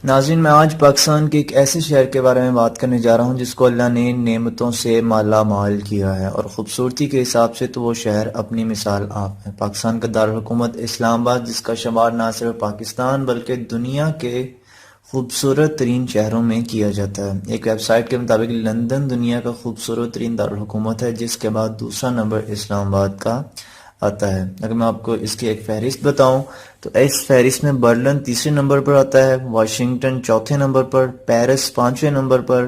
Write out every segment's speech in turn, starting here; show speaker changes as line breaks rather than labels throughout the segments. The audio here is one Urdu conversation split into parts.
ناظرین، میں آج پاکستان کے ایک ایسے شہر کے بارے میں بات کرنے جا رہا ہوں جس کو اللہ نے نعمتوں سے مالا مال کیا ہے، اور خوبصورتی کے حساب سے تو وہ شہر اپنی مثال آپ ہے۔ پاکستان کا دارالحکومت اسلام آباد، جس کا شمار نہ صرف پاکستان بلکہ دنیا کے خوبصورت ترین شہروں میں کیا جاتا ہے۔ ایک ویب سائٹ کے مطابق لندن دنیا کا خوبصورت ترین دارالحکومت ہے، جس کے بعد دوسرا نمبر اسلام آباد کا آتا ہے۔ اگر میں آپ کو اس کی ایک فہرست بتاؤں تو اس فہرست میں برلن تیسرے نمبر پر آتا ہے، واشنگٹن چوتھے نمبر پر، پیرس پانچویں نمبر پر،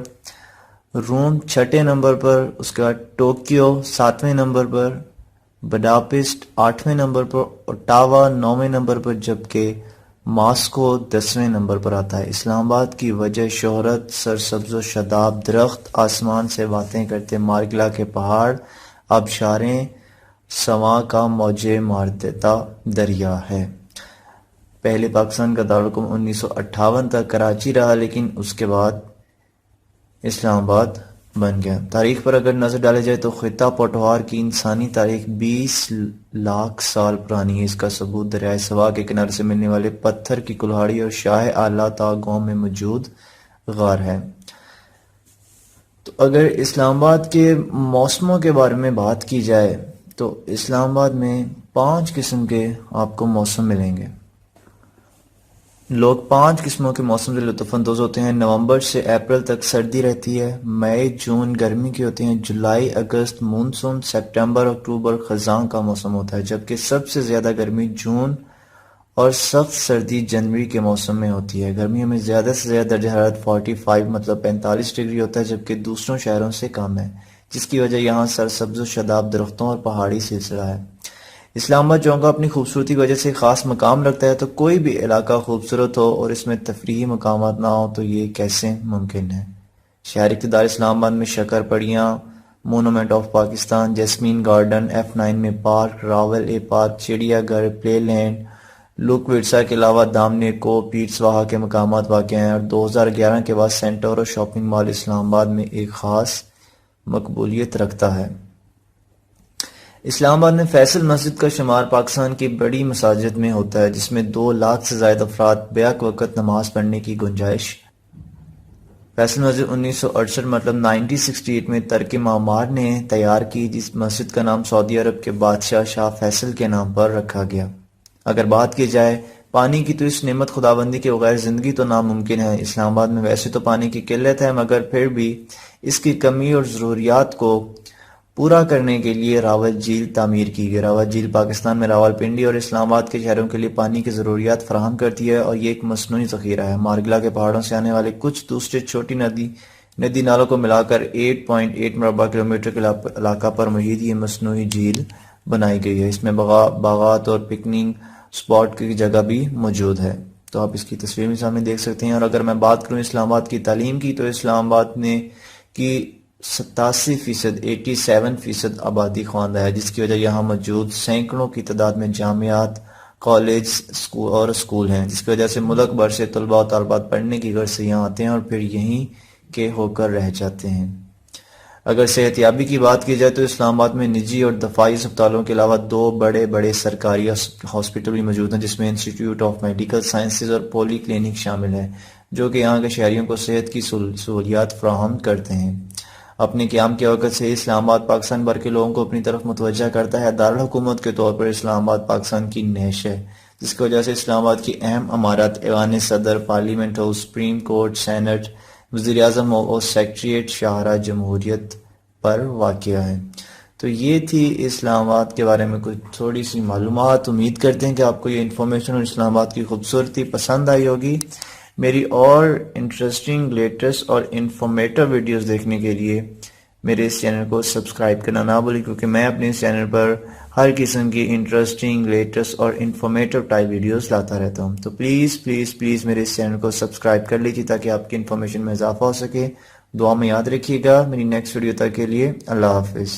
روم چھٹے نمبر پر، اس کے بعد ٹوکیو ساتویں نمبر پر، بڈاپسٹ آٹھویں نمبر پر، اوٹاوا نویں نمبر پر، جبکہ ماسکو 10ویں نمبر پر آتا ہے۔ اسلام آباد کی وجہ شہرت، سرسبز و شاداب درخت، آسمان سے باتیں کرتے مارگلا کے پہاڑ، آبشاریں، سواں کا موجیں مارتا دریا ہے۔ پہلے پاکستان کا دارالحکومت 1958 تک کراچی رہا، لیکن اس کے بعد اسلام آباد بن گیا۔ تاریخ پر اگر نظر ڈالے جائے تو خطہ پوٹوہار کی انسانی تاریخ 20 لاکھ سال پرانی ہے۔ اس کا ثبوت دریائے سوا کے کنارے سے ملنے والے پتھر کی کلہاڑی اور شاہ اعلیٰ تا گاؤں میں موجود غار ہے۔ تو اگر اسلام آباد کے موسموں کے بارے میں بات کی جائے تو اسلام آباد میں 5 قسم کے آپ کو موسم ملیں گے۔ لوگ 5 قسموں کے موسم سے لطف اندوز ہوتے ہیں۔ نومبر سے اپریل تک سردی رہتی ہے، مئی جون گرمی کے ہوتے ہیں، جولائی اگست مونسون، سپٹمبر اکتوبر خزاں کا موسم ہوتا ہے، جبکہ سب سے زیادہ گرمی جون اور سخت سردی جنوری کے موسم میں ہوتی ہے۔ گرمیوں میں زیادہ سے زیادہ درجہ حرارت 45 مطلب 45 ڈگری ہوتا ہے، جبکہ دوسروں شہروں سے کم ہے، جس کی وجہ یہاں سرسبز و شاداب درختوں اور پہاڑی سلسلہ ہے۔ اسلام آباد چونکہ اپنی خوبصورتی کی وجہ سے خاص مقام رکھتا ہے، تو کوئی بھی علاقہ خوبصورت ہو اور اس میں تفریحی مقامات نہ ہو تو یہ کیسے ممکن ہے؟ شہر اقتدار اسلام آباد میں Shakarparian, monument of Pakistan, jasmine garden, F9 میں پارک، راول اے پارک، چڑیا گھر، پلے لینڈ، لوک ورثہ کے علاوہ دامنے کو، پیٹس واہا کے مقامات واقع ہیں، اور 2011 کے بعد سینٹورو شاپنگ مال اسلام آباد میں ایک خاص مقبولیت رکھتا ہے۔ اسلام آباد میں فیصل مسجد کا شمار پاکستان کی بڑی مساجد میں ہوتا ہے، جس میں 2 لاکھ سے زائد افراد بیک وقت نماز پڑھنے کی گنجائش۔ فیصل مسجد 1968 مطلب 1968 میں ترک معمار نے تیار کی، جس مسجد کا نام سعودی عرب کے بادشاہ شاہ فیصل کے نام پر رکھا گیا۔ اگر بات کی جائے پانی کی تو اس نعمت خداوندی کے بغیر زندگی تو ناممکن ہے۔ اسلام آباد میں ویسے تو پانی کی قلت ہے، مگر پھر بھی اس کی کمی اور ضروریات کو پورا کرنے کے لیے راول جھیل تعمیر کی گئی۔ راول جھیل پاکستان میں راول پنڈی اور اسلام آباد کے شہروں کے لیے پانی کی ضروریات فراہم کرتی ہے، اور یہ ایک مصنوعی ذخیرہ ہے۔ مارگلا کے پہاڑوں سے آنے والے کچھ دوسرے چھوٹی ندی نالوں کو ملا کر 8.8 مربع کلومیٹر کے علاقہ پر محیط یہ مصنوعی جھیل بنائی گئی ہے۔ اس میں باغات اور پکنک سپاٹ کی جگہ بھی موجود ہے، تو آپ اس کی تصویر بھی سامنے دیکھ سکتے ہیں۔ اور اگر میں بات کروں اسلام آباد کی تعلیم کی تو اسلام آباد نے کی 87% آبادی خواندہ ہے، جس کی وجہ یہاں موجود سینکڑوں کی تعداد میں جامعات، کالج اور اسکول ہیں، جس کی وجہ سے ملک بھر سے طلباء و طالبات پڑھنے کی غرض سے یہاں آتے ہیں اور پھر یہیں کے ہو کر رہ جاتے ہیں۔ اگر صحت یابی کی بات کی جائے تو اسلام آباد میں نجی اور دفاعی اسپتالوں کے علاوہ 2 بڑے سرکاری ہاسپٹل بھی موجود ہیں، جس میں انسٹیٹیوٹ آف میڈیکل سائنسز اور پولی کلینک شامل ہے، جو کہ یہاں کے شہریوں کو صحت کی سہولیات فراہم کرتے ہیں۔ اپنے قیام کے وقت سے اسلام آباد پاکستان بھر کے لوگوں کو اپنی طرف متوجہ کرتا ہے۔ دارالحکومت کے طور پر اسلام آباد پاکستان کی نعش ہے، جس کی وجہ سے اسلام آباد کی اہم عمارت ایوان صدر، parliament house, supreme court, senate, وزیر اعظم اور سیکریٹریٹ شاہراہ جمہوریت پر واقع ہے۔ تو یہ تھی اسلام آباد کے بارے میں کچھ تھوڑی سی معلومات۔ امید کرتے ہیں کہ آپ کو یہ انفارمیشن اور اسلام آباد کی خوبصورتی پسند آئی ہوگی۔ میری اور انٹرسٹنگ، لیٹسٹ اور انفارمیٹو ویڈیوز دیکھنے کے لیے میرے اس چینل کو سبسکرائب کرنا نہ بھولیں، کیونکہ میں اپنے اس چینل پر ہر قسم کی انٹرسٹنگ، لیٹسٹ اور انفارمیٹو ٹائپ ویڈیوز لاتا رہتا ہوں۔ تو پلیز میرے اس چینل کو سبسکرائب کر لیجیے تاکہ آپ کی انفارمیشن میں اضافہ ہو سکے۔ دعا میں یاد رکھیے گا۔ میری نیکسٹ ویڈیو تک کے لیے اللہ حافظ۔